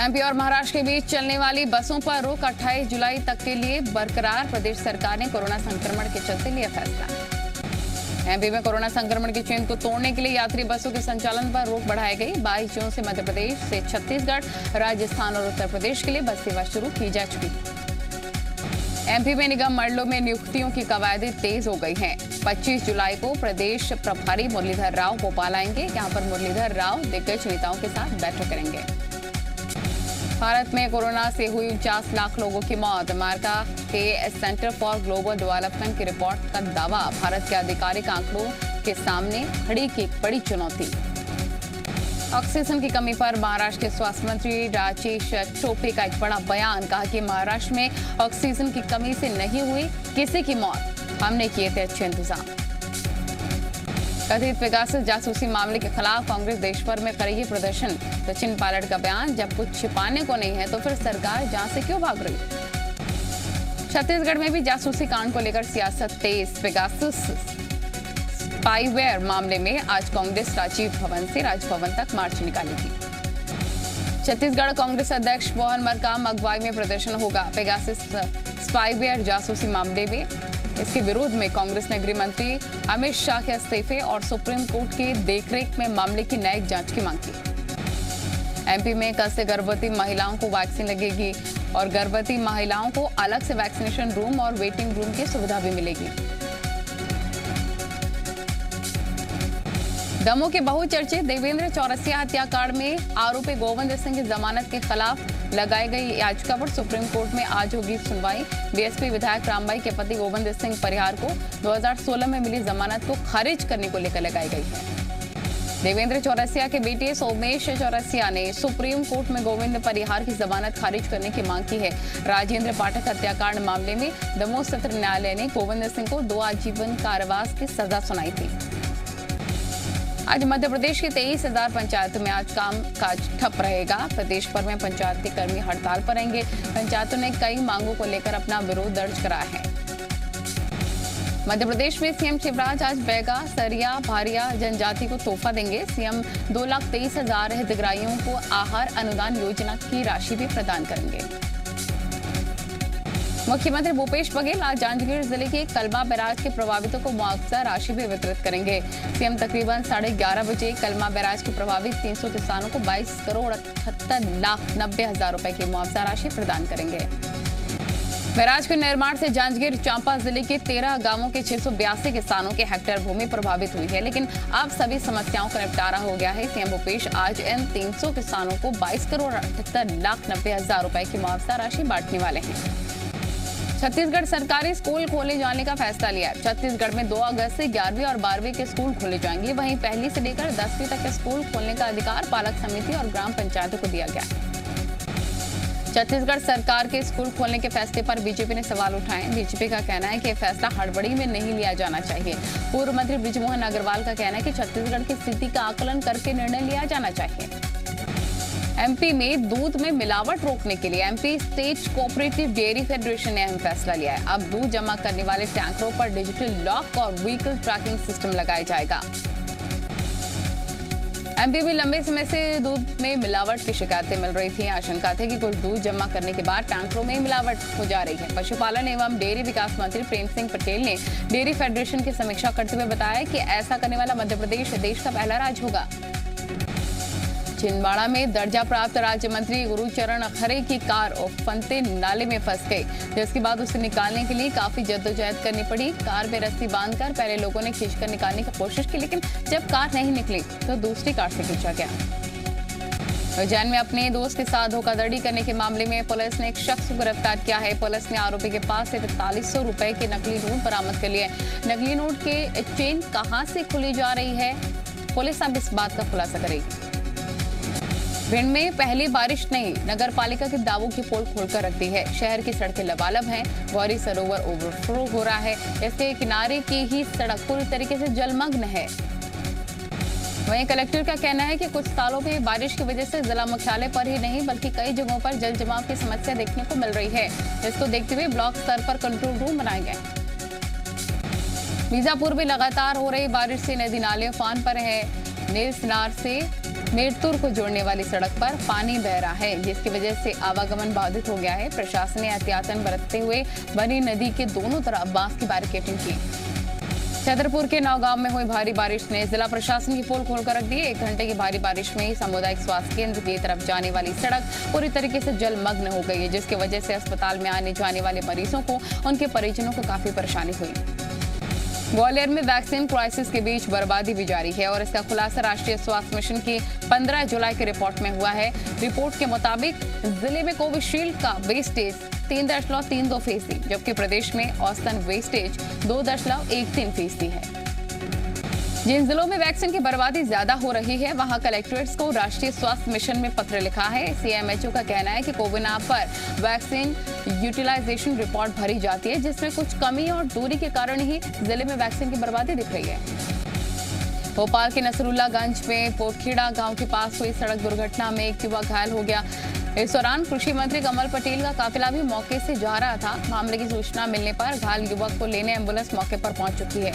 MP और महाराष्ट्र के बीच चलने वाली बसों पर रोक 28 जुलाई तक के लिए बरकरार। प्रदेश सरकार ने कोरोना संक्रमण के चलते लिया फैसला। एमपी में कोरोना संक्रमण की चेन को तोड़ने के लिए यात्री बसों के संचालन पर रोक बढ़ाई गई। 22 जून से मध्य प्रदेश से छत्तीसगढ़, राजस्थान और उत्तर प्रदेश के लिए बस सेवा शुरू की जा चुकी। एमपी में निगम मंडलों में नियुक्तियों की कवायदें तेज हो गई हैं। 25 जुलाई को प्रदेश प्रभारी मुरलीधर राव भोपाल आएंगे। यहां पर मुरलीधर राव दिग्गज नेताओं के साथ बैठक करेंगे। भारत में कोरोना से हुई 49 लाख लोगों की मौत। अमेरिका के सेंटर फॉर ग्लोबल डेवलपमेंट की रिपोर्ट का दावा। भारत के आधिकारिक आंकड़ों के सामने खड़ी की एक बड़ी चुनौती। ऑक्सीजन की कमी पर महाराष्ट्र के स्वास्थ्य मंत्री राजेश टोपे का एक बड़ा बयान। कहा कि महाराष्ट्र में ऑक्सीजन की कमी से नहीं हुई किसी की मौत, हमने किए थे अच्छे इंतजाम। कथित पेगासस जासूसी मामले के खिलाफ कांग्रेस देश भर में करेगी प्रदर्शन। सचिन पायलट का बयान, जब कुछ छिपाने को नहीं है तो फिर सरकार जांच से क्यों भाग रही। छत्तीसगढ़ में भी जासूसी कांड को लेकर सियासत तेज। पेगासस स्पाईवेयर मामले में आज कांग्रेस राजीव भवन से राजभवन तक मार्च निकालेगी। छत्तीसगढ़ कांग्रेस अध्यक्ष मोहन मरकाम अगुवाई में प्रदर्शन होगा। पेगासस स्पाईवेयर जासूसी मामले में इसके विरोध में कांग्रेस ने गृह मंत्री अमित शाह के इस्तीफे और सुप्रीम कोर्ट की देखरेख में मामले की न्यायिक जांच की मांग की। एमपी में कल से गर्भवती महिलाओं को वैक्सीन लगेगी और गर्भवती महिलाओं को अलग से वैक्सीनेशन रूम और वेटिंग रूम की सुविधा भी मिलेगी। दमोह के बहुचर्चित देवेंद्र चौरसिया हत्याकांड में आरोपी गोविंद सिंह की जमानत के खिलाफ लगाई गई याचिका पर सुप्रीम कोर्ट में आज होगी सुनवाई। बीएसपी विधायक रामबाई के पति गोविंद सिंह परिहार को 2016 में मिली जमानत को खारिज करने को लेकर लगाई गई है। देवेंद्र चौरसिया के बेटे सोमेश चौरसिया ने सुप्रीम कोर्ट में गोविंद परिहार की जमानत खारिज करने की मांग की है। राजेंद्र पाठक हत्याकांड मामले में दमोह सत्र न्यायालय ने गोविंद सिंह को 2 आजीवन कारावास की सजा सुनाई थी। आज मध्य प्रदेश की 23,000 पंचायतों में आज कामकाज ठप रहेगा। प्रदेश भर में पंचायती कर्मी हड़ताल पर रहेंगे। पंचायतों ने कई मांगों को लेकर अपना विरोध दर्ज कराया है। मध्य प्रदेश में सीएम शिवराज आज बैगा, सरिया, भारिया जनजाति को तोहफा देंगे। सीएम 2,23,000 हितग्राहियों को आहार अनुदान योजना की राशि भी प्रदान करेंगे। मुख्यमंत्री भूपेश बघेल आज जांजगीर जिले के कलमा बैराज के प्रभावितों को मुआवजा राशि भी वितरित करेंगे। सीएम तकरीबन 11:30 बजे कलमा बैराज के प्रभावित 300 किसानों को 22,78,90,000 रुपए की मुआवजा राशि प्रदान करेंगे। बैराज के निर्माण से जांजगीर चांपा जिले के 13 गांवों के 682 किसानों के हेक्टेयर भूमि प्रभावित हुई है, लेकिन अब सभी समस्याओं का निपटारा हो गया है। सीएम भूपेश आज इन 300 किसानों को 22,78,90,000 रुपए की मुआवजा राशि बांटने वाले हैं। छत्तीसगढ़ सरकारी स्कूल खोले जाने का फैसला लिया है। छत्तीसगढ़ में 2 अगस्त से 11वीं और 12वीं के स्कूल खोले जाएंगे। वहीं पहली से लेकर 10वीं तक के स्कूल खोलने का अधिकार पालक समिति और ग्राम पंचायतों को दिया गया। छत्तीसगढ़ सरकार के स्कूल खोलने के फैसले पर बीजेपी ने सवाल उठाए। बीजेपी का कहना है कि यह फैसला हड़बड़ी में नहीं लिया जाना चाहिए। पूर्व मंत्री बृजमोहन अग्रवाल का कहना है कि छत्तीसगढ़ की स्थिति का आकलन करके निर्णय लिया जाना चाहिए। एमपी में दूध में मिलावट रोकने के लिए MP state cooperative dairy federation ने अहम फैसला लिया है। अब दूध जमा करने वाले टैंकरों पर डिजिटल लॉक और व्हीकल ट्रैकिंग सिस्टम लगाया जाएगा। एमपी में लंबे समय से दूध में मिलावट की शिकायतें मिल रही थी। आशंका थी कि कुछ दूध जमा करने के बाद टैंकरों में मिलावट हो जा रही है। पशुपालन एवं डेयरी विकास मंत्री प्रेम सिंह पटेल ने डेयरी फेडरेशन की समीक्षा करते हुए बताया कि ऐसा करने वाला मध्य प्रदेश देश का पहला राज्य होगा। छिंदवाड़ा में दर्जा प्राप्त राज्य मंत्री गुरुचरण खरे की कार फंते नाले में फंस गई, जिसके बाद उसे निकालने के लिए काफी जद्दोजहद करनी पड़ी। कार में रस्सी बांधकर पहले लोगों ने खींचकर निकालने की कोशिश की, लेकिन जब कार नहीं निकली तो दूसरी कार से खींचा गया। उज्जैन में अपने दोस्त के साथ धोखाधड़ी करने के मामले में पुलिस ने एक शख्स को गिरफ्तार किया है। पुलिस ने आरोपी के पास से 4500 रुपए के नकली नोट बरामद कर लिए। नकली नोट के चेन कहां से खुली जा रही है, पुलिस अब इस बात का खुलासा करेगी। भिंड में पहली बारिश नहीं, नगर पालिका के दावों की पोल खोलकर रख दी है। शहर की सड़कें लबालब हैं। गौरी सरोवर ओवरफ्लो हो रहा है। इसके किनारे की ही सड़क पूरी तरीके से जलमग्न है। वहीं कलेक्टर का कहना है कि कुछ सालों में बारिश की वजह से जिला मुख्यालय पर ही नहीं बल्कि कई जगहों पर जल जमाव की समस्या देखने को मिल रही है। इसको देखते हुए ब्लॉक स्तर पर कंट्रोल रूम बनाए गए। बीजापुर में लगातार हो रही बारिश से नदी नाले उफान पर है। नेल्सनार से मेरतुर को जोड़ने वाली सड़क पर पानी बह रहा है, जिसकी वजह से आवागमन बाधित हो गया है। प्रशासन ने एहतियातन बरतते हुए बनी नदी के दोनों तरफ बांस की बैरिकेडिंग की। छतरपुर के नौगांव में हुई भारी बारिश ने जिला प्रशासन की पोल खोलकर रख दी। 1 घंटे की भारी बारिश में सामुदायिक स्वास्थ्य केंद्र की तरफ जाने वाली सड़क पूरी तरीके से जलमग्न हो गई है, जिसकी वजह से अस्पताल में आने जाने वाले मरीजों को उनके परिजनों को काफी परेशानी हुई। ग्वालियर में वैक्सीन क्राइसिस के बीच बर्बादी भी जारी है और इसका खुलासा राष्ट्रीय स्वास्थ्य मिशन की 15 जुलाई की रिपोर्ट में हुआ है। रिपोर्ट के मुताबिक जिले में कोविशील्ड का वेस्टेज 3.32%, जबकि प्रदेश में औसतन वेस्टेज 2.13% है। जिन जिलों में वैक्सीन की बर्बादी ज्यादा हो रही है, वहां कलेक्टरेट्स को राष्ट्रीय स्वास्थ्य मिशन में पत्र लिखा है। सीएमएचओ का कहना है कि कोविन ऐप पर वैक्सीन यूटिलाइजेशन रिपोर्ट भरी जाती है, जिसमें कुछ कमी और दूरी के कारण ही जिले में वैक्सीन की बर्बादी दिख रही है। भोपाल के नसरुल्लागंज में पोखेड़ा गांव के पास हुई सड़क दुर्घटना में एक युवक घायल हो गया। इस दौरान कृषि मंत्री कमल पटेल का काफिला भी मौके से जा रहा था। मामले की सूचना मिलने पर घायल युवक को लेने एम्बुलेंस मौके पर पहुंच चुकी है।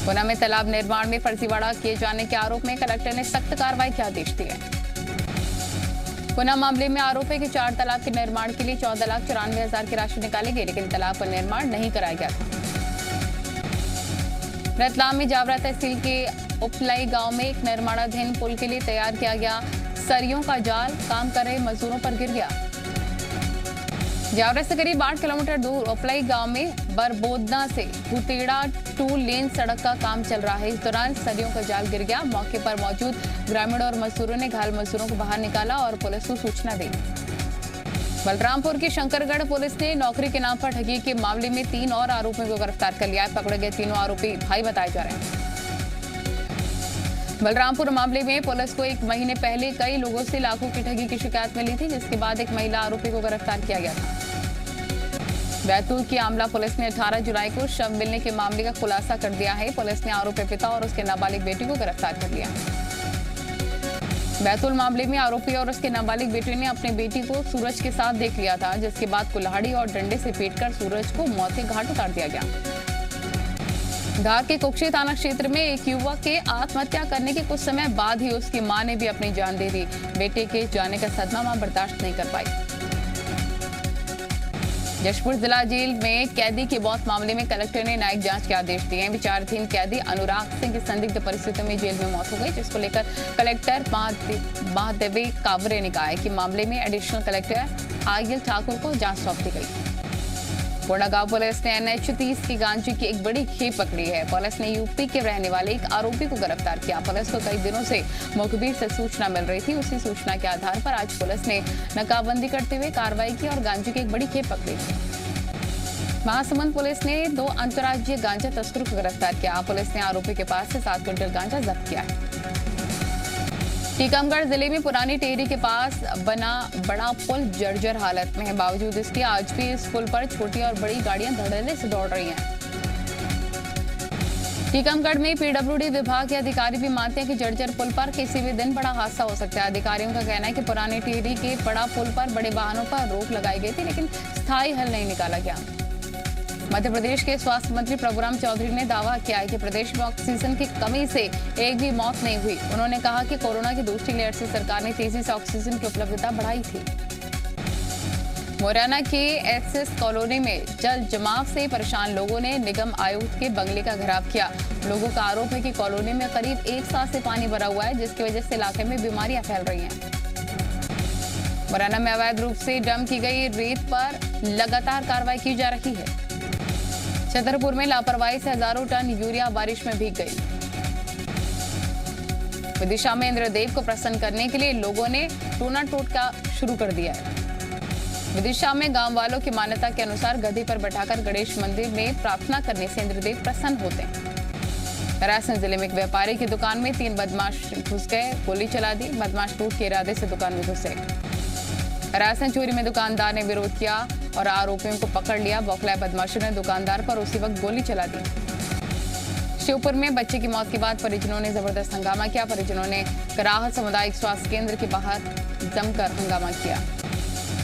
गुना में तालाब निर्माण में फर्जीवाड़ा किए जाने के आरोप में कलेक्टर ने सख्त कार्रवाई के आदेश दिए। गुना मामले में आरोप है कि 4 तालाब के निर्माण के लिए 14,94,000 की राशि निकाली गई, लेकिन तालाब का निर्माण नहीं कराया गया था। रतलाम में जावरा तहसील के उपलाई गांव में एक निर्माणाधीन पुल के लिए तैयार किया गया सरियों का जाल काम कर रहे मजदूरों पर गिर गया। जावरा से करीब 8 किलोमीटर दूर उपलाई गांव में बरबोदना से भुतेड़ा 2 लेन सड़क का काम चल रहा है। इस दौरान सरियों का जाल गिर गया। मौके पर मौजूद ग्रामीण और मजदूरों ने घायल मजदूरों को बाहर निकाला और पुलिस को सूचना दी। बलरामपुर की शंकरगढ़ पुलिस ने नौकरी के नाम पर ठगी के मामले में 3 और आरोपियों को गिरफ्तार कर लिया है। पकड़े गए तीनों आरोपी भाई बताए जा रहे हैं। बलरामपुर मामले में पुलिस को 1 महीने पहले कई लोगों से लाखों की ठगी की शिकायत मिली थी, जिसके बाद एक महिला आरोपी को गिरफ्तार किया गया था। बैतूल की आमला पुलिस ने 18 जुलाई को शव मिलने के मामले का खुलासा कर दिया है। पुलिस ने आरोपी पिता और उसके नाबालिग बेटी को गिरफ्तार कर लिया। बैतूल मामले में आरोपी और उसके नाबालिग बेटे ने अपनी बेटी को सूरज के साथ देख लिया था, जिसके बाद कुल्हाड़ी और डंडे से पीटकर सूरज को मौत के घाट उतार दिया गया। धार के कुक्षी थाना क्षेत्र में एक युवक के आत्महत्या करने के कुछ समय बाद ही उसकी मां ने भी अपनी जान दे दी। बेटे के जाने का सदमा मां बर्दाश्त नहीं कर पाई। जशपुर जिला जेल में कैदी की मौत मामले में कलेक्टर ने न्यायिक जांच के आदेश दिए हैं। विचाराधीन कैदी अनुराग सिंह की संदिग्ध परिस्थितियों में जेल में मौत हो गई, जिसको लेकर कलेक्टर महादेवी कावरे ने कहा है कि मामले में एडिशनल कलेक्टर आगिल ठाकुर को जांच सौंप दी गई। कोंडागांव पुलिस ने NH-30 की गांजे की एक बड़ी खेप पकड़ी है। पुलिस ने यूपी के रहने वाले एक आरोपी को गिरफ्तार किया। पुलिस को कई दिनों से मुखबिर से सूचना मिल रही थी। उसी सूचना के आधार पर आज पुलिस ने नाकाबंदी करते हुए कार्रवाई की और गांजे की एक बड़ी खेप पकड़ी। महासमुंद पुलिस ने 2 अंतर्राज्यीय गांजा तस्करों को गिरफ्तार किया। पुलिस ने आरोपी के पास से 7 क्विंटल गांजा जब्त किया है। टीकमगढ़ जिले में पुरानी टेहरी के पास बना बड़ा पुल जर्जर हालत में है। बावजूद इसके आज भी इस पुल पर छोटी और बड़ी गाड़ियां धड़ल्ले से दौड़ रही हैं। टीकमगढ़ में PWD विभाग के अधिकारी भी मानते हैं कि जर्जर पुल पर किसी भी दिन बड़ा हादसा हो सकता है। अधिकारियों का कहना है कि पुरानी टेहरी के बड़ा पुल पर बड़े वाहनों पर रोक लगाई गई थी, लेकिन स्थायी हल नहीं निकाला गया। मध्य प्रदेश के स्वास्थ्य मंत्री प्रभुराम चौधरी ने दावा किया है कि प्रदेश में ऑक्सीजन की कमी से एक भी मौत नहीं हुई। उन्होंने कहा कि कोरोना की दूसरी लहर से सरकार ने तेजी से ऑक्सीजन की उपलब्धता बढ़ाई थी। मुरैना के एक्सेस कॉलोनी में जल जमाव से परेशान लोगों ने निगम आयुक्त के बंगले का घेराव किया। लोगों का आरोप है कि कॉलोनी में करीब 1 साल से पानी भरा हुआ है, जिसकी वजह से इलाके में बीमारियां फैल रही हैं। मुरैना में अवैध रूप से डंप की गई रेत पर लगातार कार्रवाई की जा रही है। छतरपुर में लापरवाही से हजारों टन यूरिया बारिश में भीग गई। विदिशा में इंद्रदेव को प्रसन्न करने के लिए लोगों ने टोना टोटका शुरू कर दिया है। विदिशा में गांव वालों की मान्यता के अनुसार गधे पर बैठाकर गणेश मंदिर में प्रार्थना करने से इंद्रदेव प्रसन्न होते हैं। रायसेन जिले में एक व्यापारी की दुकान में 3 बदमाश घुस गए, गोली चला दी। बदमाश लूट के इरादे से दुकान में घुसे। रायसेन चोरी में दुकानदार ने विरोध किया और आरोपियों को पकड़ लिया। बौखलाए बदमाशों ने दुकानदार पर उसी वक्त गोली चला दी। शिवपुर में बच्चे की मौत के बाद परिजनों ने जबरदस्त हंगामा किया। परिजनों ने कराहत सामुदायिक स्वास्थ्य केंद्र के बाहर जमकर हंगामा किया।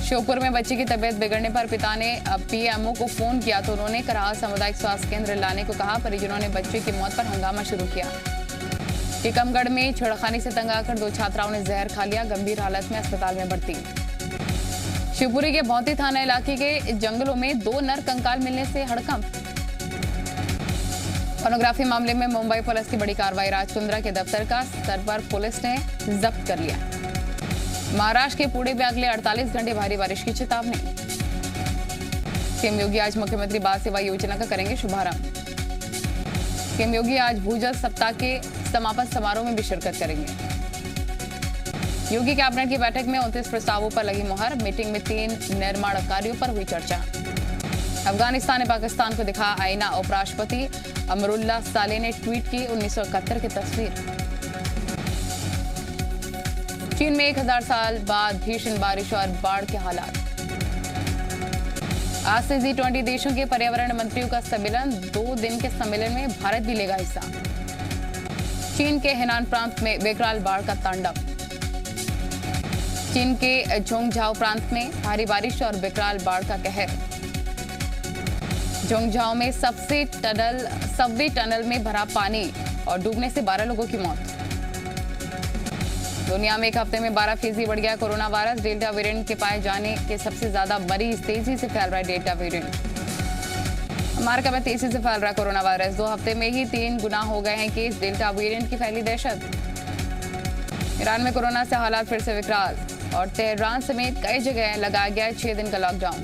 शिवपुर में बच्चे की तबीयत बिगड़ने पर पिता ने PMO को फोन किया तो उन्होंने कराहत सामुदायिक स्वास्थ्य केंद्र लाने को कहा। परिजनों ने बच्चे की मौत पर हंगामा शुरू किया। टीकमगढ़ में छेड़खानी से तंग आकर 2 छात्राओं ने जहर खा लिया, गंभीर हालत में अस्पताल में भर्ती। शिवपुरी के भौती थाना इलाके के जंगलों में 2 नर कंकाल मिलने से हड़कंप। फोनोग्राफी मामले में मुंबई पुलिस की बड़ी कार्रवाई, राजकुंद्रा के दफ्तर का सर्वर पुलिस ने जब्त कर लिया। महाराष्ट्र के पुणे में अगले 48 घंटे भारी बारिश की चेतावनी। सीएम योगी आज मुख्यमंत्री बाल सेवा योजना का करेंगे शुभारंभ। सीएम योगी आज भूजल सप्ताह के समापन समारोह में भी शिरकत करेंगे। योगी कैबिनेट की बैठक में 29 प्रस्तावों पर लगी मुहर, मीटिंग में 3 निर्माण कार्यों पर हुई चर्चा। अफगानिस्तान ने पाकिस्तान को दिखा आईना, उपराष्ट्रपति अमरुल्लाह साले ने ट्वीट की 1971 की तस्वीर। चीन में 1000 साल बाद भीषण बारिश और बाढ़ के हालात। आज से G20 देशों के पर्यावरण मंत्रियों का सम्मेलन, 2 दिन के सम्मेलन में भारत भी लेगा हिस्सा। चीन के हेनान प्रांत में बेकराल बाढ़ का तांडव। चीन के जोंगझाओ प्रांत में भारी बारिश और बेकराल बाढ़ का कहर। जोंगझाओ में सबवे टनल में भरा पानी और डूबने से 12 लोगों की मौत। दुनिया में एक हफ्ते में 12% बढ़ गया कोरोना वायरस, डेल्टा वेरिएंट के पाए जाने के सबसे ज्यादा मरीज, तेजी से फैल रहा है डेल्टा वेरिएंट। अमेरिका में तेजी से फैल रहा है कोरोना वायरस, 2 हफ्ते में ही 3 गुना हो गए हैं केस, डेल्टा वेरिएंट की फैली दहशत। ईरान में कोरोना से हालात फिर से विकराल और तेहरान समेत कई जगह लगाया गया 6 दिन का लॉकडाउन।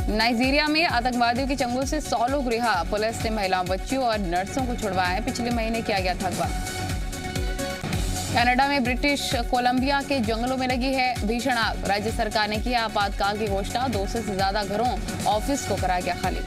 नाइजीरिया में आतंकवादियों के चंगुल से 100 लोग रिहा, पुलिस ने महिलाओं, बच्चियों और नर्सों को छुड़वाया, पिछले महीने किया गया था अगवा। कनाडा में ब्रिटिश कोलंबिया के जंगलों में लगी है भीषण आग, राज्य सरकार ने किया आपातकाल की घोषणा, 200 से ज्यादा घरों, ऑफिस को कराया गया खाली।